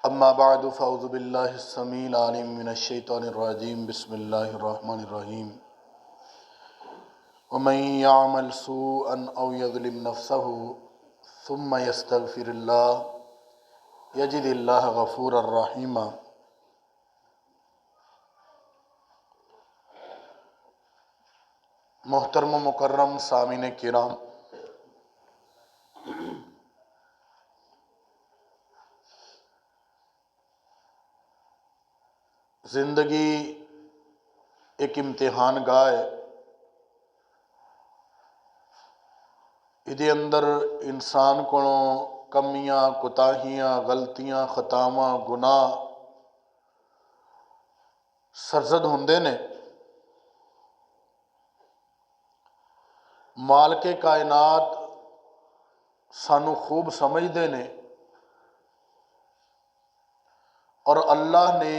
अम्मा बादु फ़अऊज़ु बिल्लाहि स्समीइल अलीम मिनश शैतानिर रजीम बिस्मिल्लाहिर रहमानिर रहीम वमन यअमल सूअन औ यज़लिम नफ़्सहु सुम्मा यस्तग़फिरिल्लाह यजिदिल्लाह गफ़ूरर रहीमा। मोहतरम व मुकर्रम सामीन किराम, जिंदगी एक इम्तिहान गाह है। इहदे अंदर इंसान को कमियां, कोताहियां, गलतियां, खतावां, गुनाह सरजद होंदे ने। मालके कायनात सानू खूब समझते ने और अल्लाह ने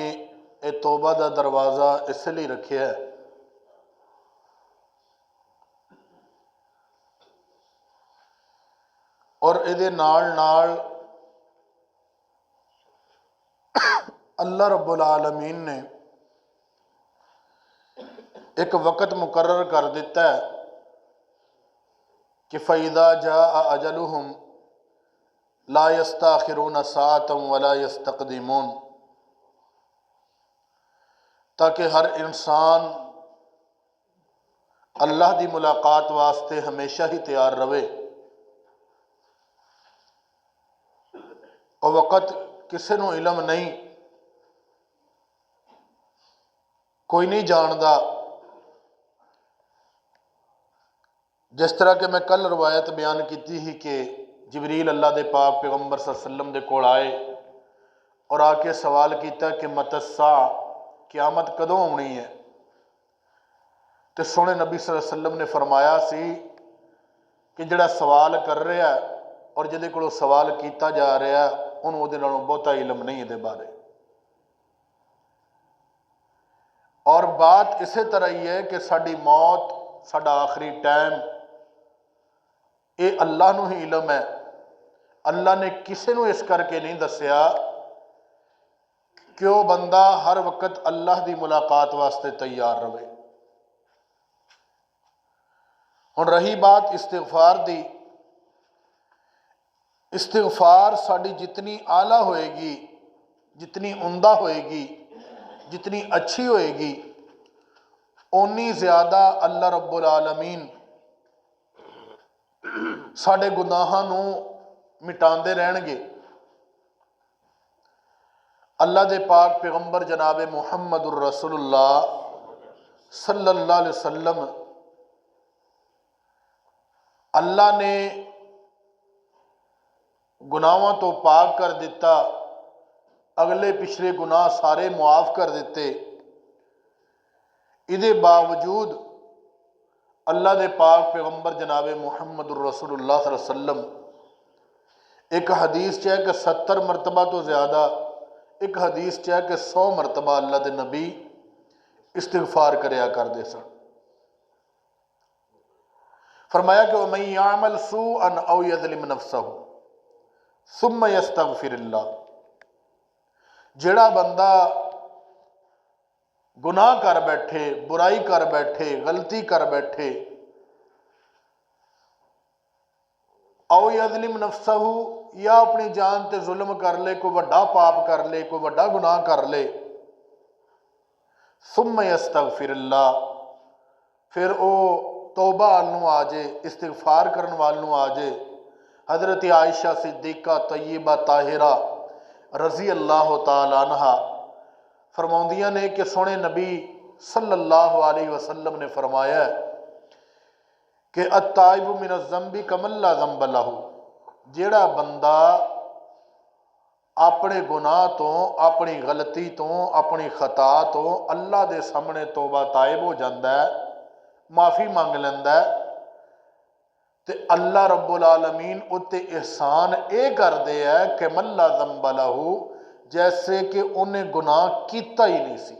यह तौबा का दरवाज़ा इसलिए रखा है और ये नाल अल्लाह रब्बुल आलमीन ने एक वक़्त मुकर्रर कर दिता है कि फ़इज़ा जाअ अजलुहुम ला यस्ताखिरून साअतन वला यस्तक़दिमून, ताकि हर इंसान अल्लाह की मुलाकात वास्ते हमेशा ही तैयार रहे। और वक़्त किसी को इलम नहीं, कोई नहीं जानता। जिस तरह के मैं कल रवायत बयान की थी कि जिबरील अल्लाह के पाक पैगंबर सल्लल्लाहु अलैहि वसल्लम के कोल आए और आके सवाल किया कि मतस्सा, क़यामत कदों आनी है। तो सोने नबी सल्लल्लाहु अलैहि वसल्लम ने फरमाया सी कि जिहड़ा सवाल कर रहा है और जिहदे कोलों सवाल किया जा रहा है उन्होंने उहदे नालों बहुता इलम नहीं इहदे बारे। और बात इस तरह ही है कि साडी मौत, साडा आखिरी टाइम, ये अल्लाह नूं ही इलम है। अल्लाह ने किसी नूं इस करके नहीं दसिया कि वह बंदा हर वक्त अल्लाह की मुलाकात वास्ते तैयार रहे। हुण रही बात इस्तिगफार की, इस्तिगफार साडी जितनी आला होएगी, जितनी उम्दा होएगी, जितनी अच्छी होएगी, उन्नी ज़्यादा अल्लाह रब्बुल आलमीन साडे गुनाहां नूं मिटांदे रहणगे। अल्लाह दे पाक पैगंबर जनाब मुहम्मदुर रसूलुल्लाह सल्लल्लाहु अलैहि वसल्लम, अल्लाह ने गुनाहों तो पाक कर दिता, अगले पिछले गुनाह सारे मुआफ़ कर दिते। इहदे बावजूद अल्लाह दे पाक पैगंबर जनाब मुहम्मदुर रसूलुल्लाह सल्लल्लाहु अलैहि वसल्लम एक हदीस च है कि 70 मरतबा तो ज़्यादा, एक हदीस च है कि 100 मरतबा अल्लाह के नबी इस्तिगफार करया करते सन। फरमाया कि वमन यअमल सूअन औ यज़लिम नफ़्सहु सुम्मा यस्तग़फिरिल्लाह, जिहड़ा बंदा गुनाह कर बैठे, बुराई कर बैठे, गलती कर बैठे, औ यज़लिम नफ़्सहु, या अपनी जान ते जुल्म कर ले, कोई वड्डा पाप कर ले, कोई वड्डा गुनाह कर ले, सुम्मा यस्तग़फिरिल्लाह, फिर वो तौबा नूं आ जाए, इस्तिगफार करन वाल नूं आ जाए। हज़रत आयशा सिद्दीक़ा तय्यबा ताहिरा रज़ी अल्लाह तआला अन्हा फरमाउंदियां ने कि सोने नबी सल्लल्लाहु अलैहि वसल्लम ने फरमाया कि अत्ताइबु मिनज़ ज़ंबि कमन ला ज़ंब लहू, जिहड़ा बंदा अपने गुनाह तो, अपनी गलती तो, अपनी खता तो अल्लाह के सामने तौबा ताइब हो जाता है, माफ़ी मंग लैंदा है, तो अल्लाह रब्बुल आलमीन उत्ते एहसान ये करते हैं कि मल्ला ज़ंब लहू, जैसे कि उन्हें गुनाह किया ही नहीं सी।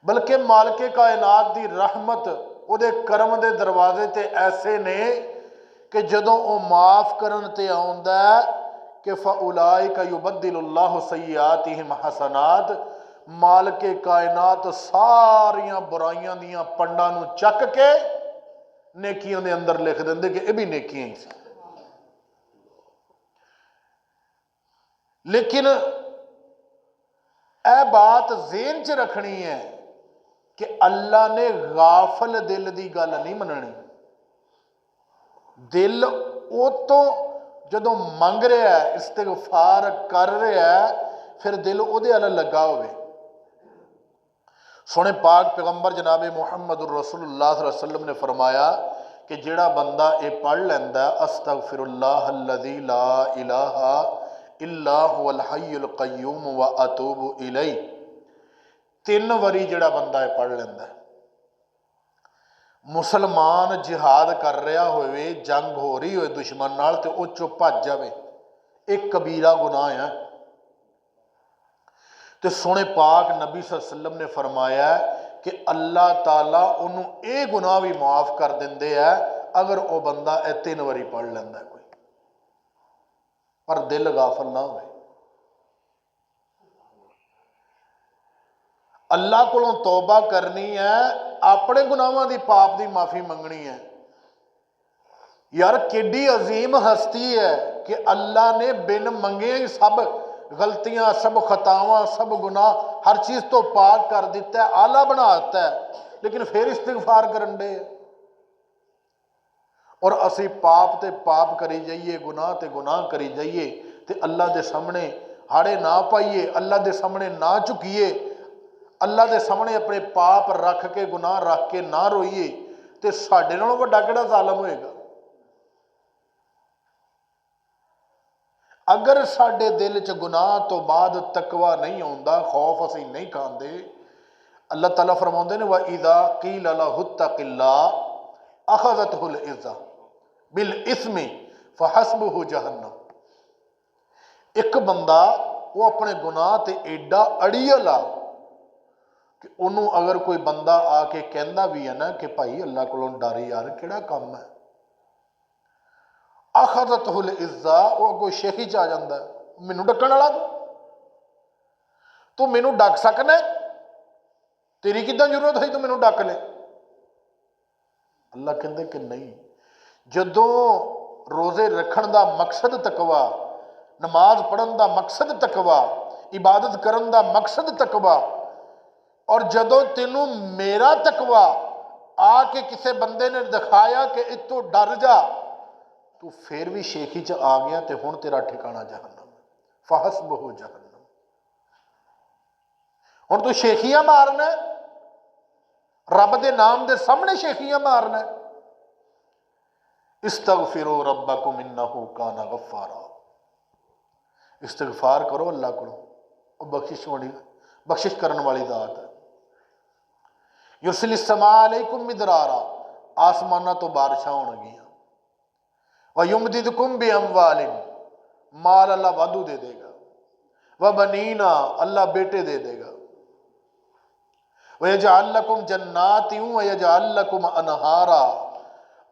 बल्कि मालके कायनात की रहमत, उहदे करम के दरवाजे ते ऐसे ने कि जदों वो माफ़ करन ते आउंदा है कि फ़उलाइका युबद्दिलुल्लाहु सय्यातिहिम हसनात, मालके कायनात सारियां बुराइयां दियां पंडां नूं चक के नेकियां दे अंदर लिख देंदे कि ये भी नेकियां ही सी। लेकिन यह बात ज़हन च रखनी है कि अल्लाह ने गाफल दिल की गल नहीं मननी। दिल वो तो जदों मंग रहा है, इस्तिगफार कर रहा है, फिर दिल उहदे अल लगा होवे। सोने पाक पैगंबर जनाबे मुहम्मद रसूलुल्लाह सल्लल्लाहु अलैहि वसल्लम ने फरमाया कि जिहड़ा बंदा ये पढ़ लैंदा अस्तगफिरुल्लाह अल्लज़ी ला इलाहा इल्ला हुवल हय्युल क़य्यूम व अतूबु इलैह, 3 वारी जिहड़ा बंदा ये पढ़ लैंदा, मुसलमान जिहाद कर रहा होवे, जंग हो रही हो दुश्मन नाल, ते उह चों भज जावे, एक कबीरा गुनाह है। तो सोने पाक नबी सल्लल्लाहु अलैहि वसल्लम ने फरमाया कि अल्लाह ताला उन्होंने ये गुनाह भी माफ़ कर देंदे है अगर वह बंदा ये 3 वारी पढ़ लैंदा कोई, पर दिल गाफल ना हो। अल्लाह कोलों तौबा करनी है, अपने गुनाहों की पाप की माफ़ी मंगनी है। यार किड्डी अजीम हस्ती है कि अल्लाह ने बिन मंगे ही सब गलतियां, सब खतावां, सब गुनाह, हर चीज़ तो पाक कर दिता है, आला बना दिता है, लेकिन फिर इस्तिगफार करन दे। और असी पाप ते पाप करी जाइए, गुनाह ते गुनाह करी जाइए, ते अल्लाह के सामने हाड़े ना पाइए, अल्लाह के सामने ना झुकीए, अल्लाह के सामने अपने पाप रख के, गुनाह रख के ना रोईए, तो साडे नालों वड्डा किहड़ा ज़ालम होएगा। अगर साडे दिल च गुनाह तो बाद तकवा नहीं आउंदा, खौफ असी नहीं खांदे, अल्लाह ताला फरमाउंदे ने व इज़ा क़ील लहु इत्तक़िल्लाह अख़ज़तहुल इज़्ज़ा बिल इस्मि फ़हस्बुहु जहन्नम। एक बंदा वो अपने गुनाह ते एडा अड़ियल आ कि उन्होंने अगर कोई बंदा आके कहता भी है ना कि भाई अल्लाह कोलों डर यार, किहड़ा काम है, अख़ज़तहुल इज़्ज़ा, वो अगों शेखी च आ जाता है, मैनू डकण वाला तू मैनू डक सकना, तेरी किदां जरूरत है तू मैनू डक ले। अल्लाह कहते कि नहीं, जदों रोज़े रखण दा मकसद तकवा, नमाज पढ़न दा मकसद तकवा, इबादत करन दा मकसद तकवा, और जदों तेनू मेरा तकवा आके किसी बंदे ने दिखाया कि इतों डर जा, तू फिर भी शेखी च आ गया, तो हुण तेरा ठिकाना जहन्नम, फ़हस्बुहु जहन्नम। हुण तू शेखियां मारना, रब के नाम के सामने शेखियां मारना। इस्तगफिरू रब्बकुम इन्नहु काना गफ्फारा, इस्तगफार करो अल्लाह को, बख्शिश करने वाली ज़ात है। युरसिलिस समा अलैकुम मिदरारा, आसमाना तो बारिशां होणगियां, व युमदिदकुम बि अमवालिन, माल अल्लाह वाधू दे देगा, व बनीना, अल्लाह बेटे दे देगा, व यजअल लकुम जन्नातिन व यजअल लकुम अनहारा,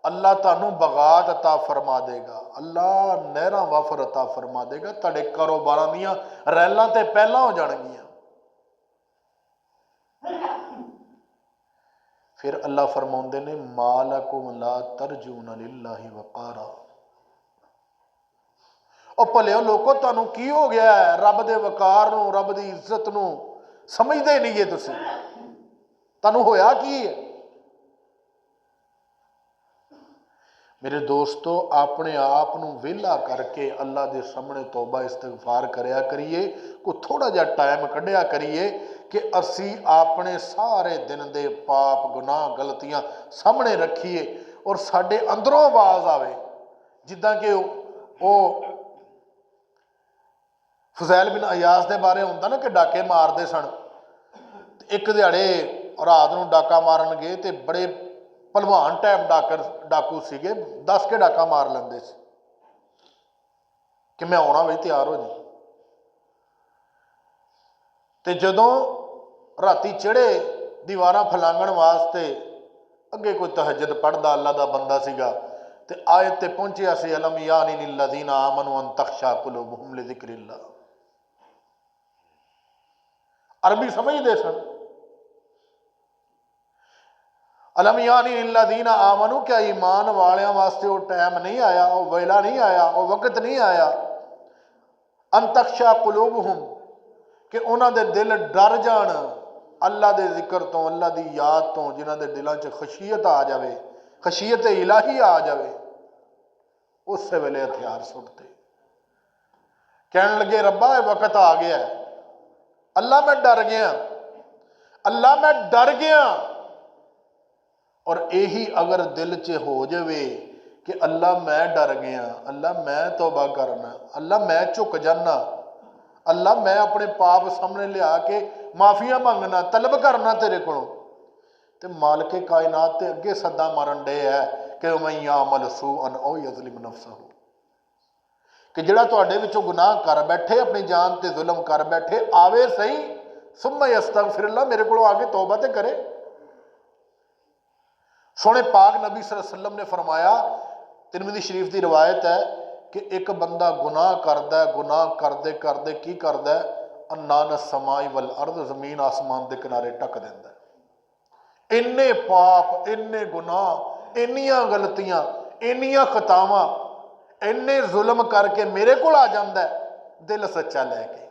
अल्लाह तुहानू बगात अता फरमा देगा, अल्लाह नहरां वाफर अता फरमा देगा, तुहाडे कारोबारां दीयां रैलां ते पहलां हो जाणगियां। फिर अल्लाह फरमाउंदे ने मालकुम ला तरजून लिल्लाहि वक़ारा, और भलिओ लोगों तुहानू की हो गया है, रब दे वकार नू, रब दी इज्जत नू समझदे नहीं जे तुसीं, तुहानू होया की है। मेरे दोस्तों, अपने आप को वेला करके अल्लाह के सामने तौबा इस्तगफार करया करिए, को थोड़ा जा टाइम कढ़िया करिए कि असी अपने सारे दिन दे पाप गुनाह गलतियां सामने रखिए, और साडे अंदरों आवाज़ आवे, जिद्दां कि वो फज़ैल बिन अयास के बारे होंदा ना कि डाके मारते सन, एक दिहाड़े रात को डाका मारन गए तो बड़े भलवान टाइप डाकू सीगे, 10 के डाका मार लेंदे सी कि मैं आना बई तैयार हो जी। तो जदों राती चढ़े दीवारां फलांगण वास्ते, अगे कोई तहज्जुद पढ़दा अल्लाह दा बंदा सीगा, ते आयत ते पहुंचिया से अलम यानी लिल्लज़ीना आमनू अन तख़शा कुलूबुहुम लिज़िक्रिल्लाह। अरबी समझदे सन। अलम यानी लिल्लज़ीना आमनू, क्या ईमान वालियां वास्ते वो टाइम नहीं आया, वो वेला नहीं आया, वो वक्त नहीं आया, अन तख़शा कुलूबुहुम, कि उन्होंने दिल डर जान अल्लाह के जिक्र तो, अल्लाह की याद तो, जिन्हों के दिलों च खशियत आ जाए, खशियत इलाही आ जाए। उस वेले हथियार सुटते, कहने लगे रब्बा वक्त आ गया, अल्लाह मैं डर गया, अल्लाह मैं डर गया। और यही अगर दिल च हो जाए कि अल्लाह मैं डर गया, अल्लाह मैं तौबा करना, अल्लाह मैं झुक जाना, अल्लाह मैं अपने पाप सामने लिया के माफिया मंगना, तलब करना तेरे को, तो मालके कायनात के अगे सदा मारन डे है कि मैं यामल सू अन ओ यज़लिम नफ्सहू, कि जिहड़ा तुहाडे विचों गुनाह कर बैठे, अपनी जान ते जुल्म कर बैठे, आवे सही सुम्मा यस्तगफिरुल्लाह, मेरे को आके तौबा ते करे। सोने पाक नबी सल्लल्लाहु अलैहि वसल्लम ने फरमाया, तिरमिज़ी शरीफ की रिवायत है कि एक बंदा गुनाह करता है, गुनाह करते करते की करता है, अन्नान समाई वल अर्द, जमीन आसमान के किनारे ढक देंदा है। इन्ने पाप, इन्ने गुनाह, इन्नियां गलतियां, इन्नियां खतावां, इन्ने जुल्म करके मेरे को आ जाता है, दिल सच्चा लैके,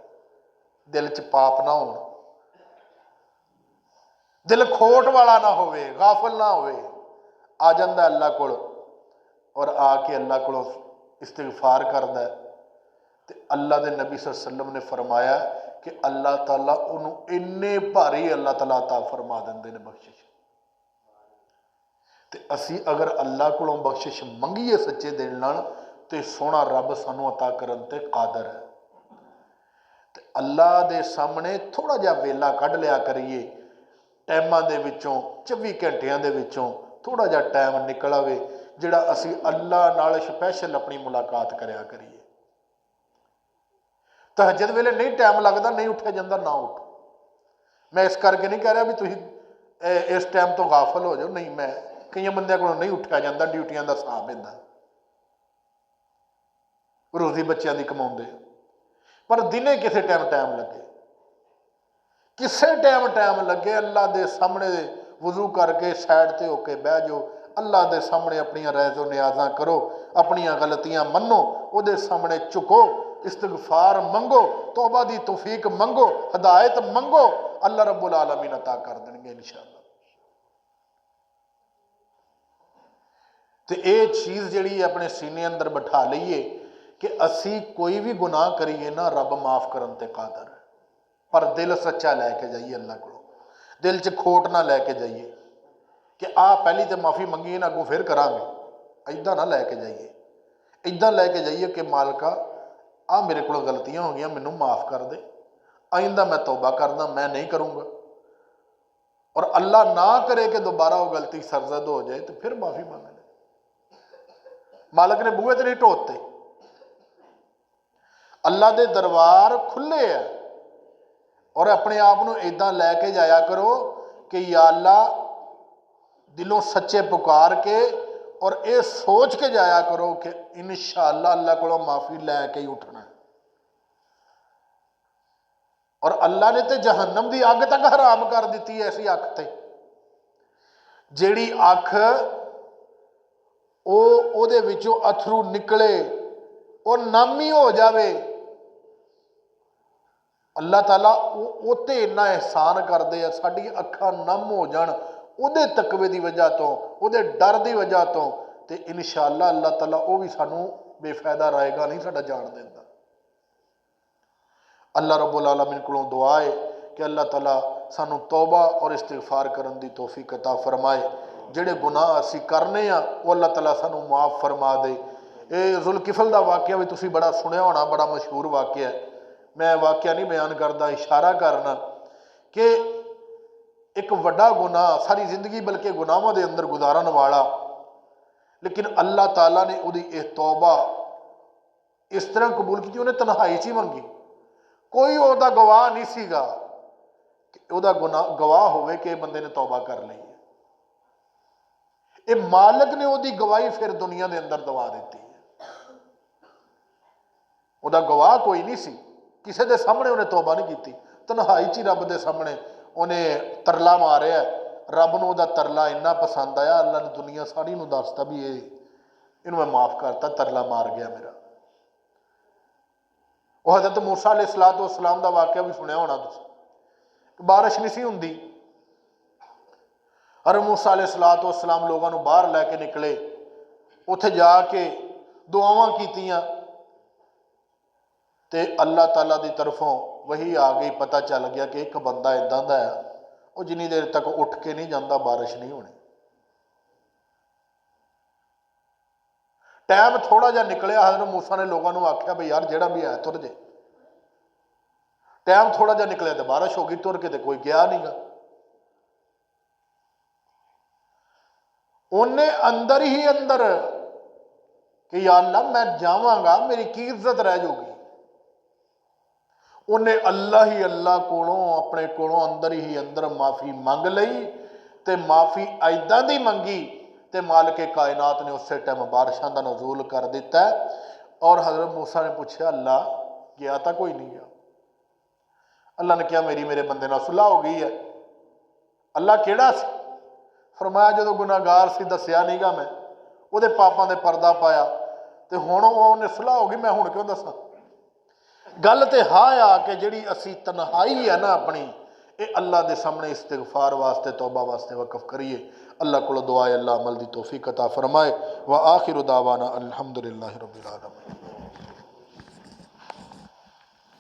दिल च पाप ना हो, दिल खोट वाला ना होवे, गाफल ना होवे, आ जाता अल्लाह को, और आके अल्लाह को इस्तिगफार करता है। तो अल्लाह के नबी सल्लल्लाहु अलैहि वसल्लम ने फरमाया कि अल्लाह ताला उन्होंने इन्ने भारी अल्लाह ताला अता फरमा देंगे ने बख्शिश। तो असी अगर अल्लाह को बख्शिश मंगीए सच्चे दिल नाल, तो सोहना रब सानू अता करन ते कादर है। तो अल्लाह के सामने थोड़ा जिहा वेला कढ़ लिया करिए, टाइमां दे विचों 24 घंटियां दे विचों थोड़ा जिहा टाइम निकल आवे, जिहड़ा असी अल्लाह नाल स्पैशल अपनी मुलाकात करया करिए। तहज्जुद वेले नहीं टाइम लगता, नहीं उठा जाता, ना उठो। मैं इस करके नहीं कह रहा भी तुसीं इस टाइम तो गाफल हो जाओ, नहीं, मैं कई बंदे को नहीं उठा जाता, ड्यूटियां का हिसाब इदा, रोजी बच्चों की कमाते, पर दिने किसी टाइम टाइम लगे, किसे टाइम लगे, अल्लाह के सामने वजू करके साइड ते होके बह जाओ, अल्लाह के सामने अपनी रैज़ो नियाज़ा करो, अपन गलतियां मनो, वो सामने झुको, इस्तगफार मंगो, तौबा दी तौफीक मंगो, हदायत मंगो, अल्लाह रब्बुल आलमीन अता कर देंगे इंशाअल्लाह। तो ये चीज़ जी अपने सीने अंदर बिठा लीए कि असी कोई भी गुनाह करिए ना, रब माफ़ करन ते कादर है, पर दिल सच्चा लैके जाइए अल्लाह को, दिल च खोट ना लैके जाइए कि आ पहली तो माफ़ी मंगी ना, अगों फिर करांगे, इदा ना लैके जाइए। इदा लैके जाइए कि मालका आ मेरे को गलतियां हो गई, मैनू माफ़ कर दे, आइंदा मैं तौबा करदा, मैं नहीं करूँगा। और अल्लाह ना करे कि दोबारा वो गलती सरजद हो जाए, तो फिर माफ़ी मांग ले। मालक ने बूहे तो नहीं ढोते, अल्लाह के दरबार खुले है, और अपने आप को इदा लैके जाया करो कि या अल्लाह, दिलों सच्चे पुकार के और ये सोच के जाया करो कि इंशाअल्लाह अल्लाह को माफ़ी लैके ही उठना है। और अल्लाह ने तो जहन्नम की अग तक हराम कर दी है ऐसी अख ते, जिहड़ी अख ओदे विचों अथरू निकले, वो नम ही हो जाए, अल्लाह ताला उत्ते इन्ना एहसान करते हैं, साडी अखां नम हो जान उहदे तकवे की वजह तो, उहदे डर की वजह तो, इंशाअल्लाह अल्लाह ताला वो भी सानू बेफायदा रहेगा नहीं साडा जान देंदा। अल्लाह रब्बुल आलमीन कोलों दुआ है कि अल्लाह ताला सानू तौबा और इस्तिगफार करन दी तौफीक अता फरमाए, जिहड़े गुनाह असी करने आ वो अल्लाह ताला सानू माफ़ फरमा दे। ये जुल्किफल का वाक़या भी तुसीं बड़ा सुनिया होना, बड़ा मशहूर वाक़या है, मैं वाक़या नहीं बयान करता, इशारा करना कि एक वड्डा गुनाह सारी जिंदगी बल्कि गुनाहों के अंदर गुजारन वाला, लेकिन अल्लाह ताला ने उहदी इह तौबा इस तरह कबूल की, उन्हें तन्हाई च ही मंगी, कोई उहदा गवाह नहीं सीगा कि उहदा गुनाह गवाह होवे कि बंदे ने तौबा कर ली है। ये मालिक ने उसकी गवाही फिर दुनिया के अंदर दवा दी है। वह गवाह कोई नहीं सी, किसी के सामने उन्हें तौबा नहीं की, तन्हाई च ही रब के सामने उन्हें तरला मारिया। रब को वह तरला इन्ना पसंद आया, अल्लाह ने दुनिया सारी नूं दसता भी इन्हूं मैं माफ़ करता, तरला मार गया मेरा। वह हज़रत मूसा अलैहिस्सलाम का वाक़या भी सुनिया होना तुसीं, बारिश नहीं सी हुंदी। हर मूसा अलैहिस्सलाम लोगों को बाहर लैके निकले, उत्थे जाके दुआवां कीतियां ते अल्लाह ताला की तरफों वही आ गई, पता चल गया कि एक बंदा इदां दा है, वो जिन्नी देर तक उठ के नहीं जाता बारिश नहीं होनी। टाइम थोड़ा जा निकलिया, हज़रत मूसा ने लोगों को आख्या भी यार जेड़ा भी है तुर जे। टाइम थोड़ा जा निकलिया तो बारिश हो गई, तुर के तो कोई गया नहीं गा। उन्हें अंदर ही अंदर कि या अल्लाह मैं जावांगा मेरी की इज्जत रह जाऊगी। उन्हें अल्लाह ही अल्लाह कोलों अपने कोलों अंदर ही अंदर माफ़ी मंग लई ते माफ़ी ऐदां दी मंगी ते मालिक कायनात ने उस टाइम बारिशों का नज़ूल कर दिता है। और हज़रत मूसा ने पूछा अल्लाह गया तो कोई नहीं गया। अल्लाह ने कहा मेरी मेरे बंदे नाल सुलह हो गई है। अल्लाह केड़ा सी? फरमाया जो गुनाहगार सी दसिया नहीं गा मैं, वो पापां दे पर्दा पाया तो हुण उन्हें सुलह हो गई, मैं हुण क्यों दसा। गल तो हाँ आ कि जिहड़ी असी तन्हाई है ना अपनी, ये अल्लाह के सामने इस्तिगफार वास्ते तौबा वास्ते वक़फ करिए। अल्लाह को दुआ है अल्लाह अमल की तौफीक अता फरमाए। व आखिर दावाना अल्हम्दुलिल्लाहि रब्बिल आलमीन।